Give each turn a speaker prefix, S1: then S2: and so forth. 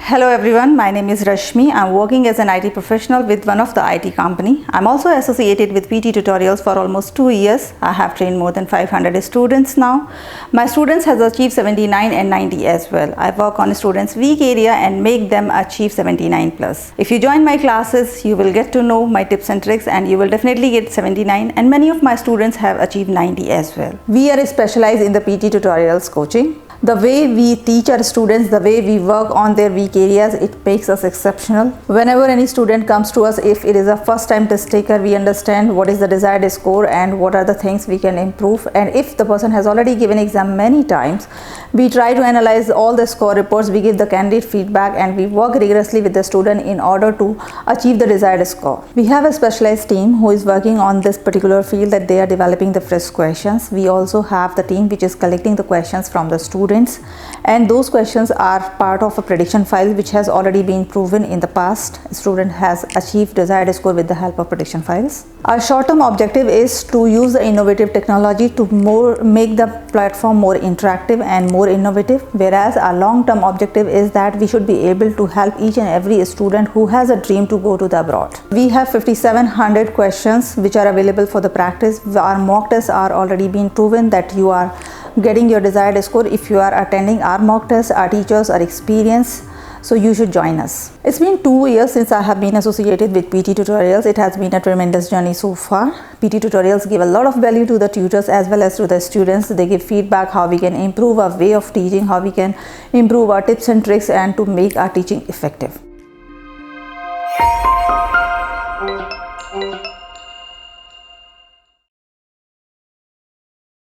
S1: Hello everyone, my name is Rashmi. I'm working as an IT professional with one of the IT company. I'm also associated with PT Tutorials for almost 2 years. I have trained more than 500 students now. My students has achieved 79 and 90 as well. I work on students' weak area and make them achieve 79 plus. If you join my classes, you will get to know my tips and tricks and you will definitely get 79, and many of my students have achieved 90 as well. We are specialized in the PT Tutorials coaching. The way we teach our students, the way we work on their weak areas, it makes us exceptional. Whenever any student comes to us, if it is a first time test taker, we understand what is the desired score and what are the things we can improve. And if the person has already given exam many times, we try to analyze all the score reports, we give the candidate feedback, and we work rigorously with the student in order to achieve the desired score. We have a specialized team who is working on this particular field, that they are developing the fresh questions. We also have the team which is collecting the questions from the students, and those questions are part of a prediction file which has already been proven in the past. Student has achieved desired score with the help of prediction files. Our short-term objective is to use the innovative technology to make the platform more interactive and more innovative, whereas our long-term objective is that we should be able to help each and every student who has a dream to go to the abroad. We have 5,700 questions which are available for the practice. Our mock tests are already been proven that you are getting your desired score if you are attending our mock tests. Our teachers are experienced, so you should join us. It's been 2 years since I have been associated with PT Tutorials. It has been a tremendous journey so far. PT Tutorials give a lot of value to the tutors as well as to the students. They give feedback how we can improve our way of teaching, how we can improve our tips and tricks, and to make our teaching effective.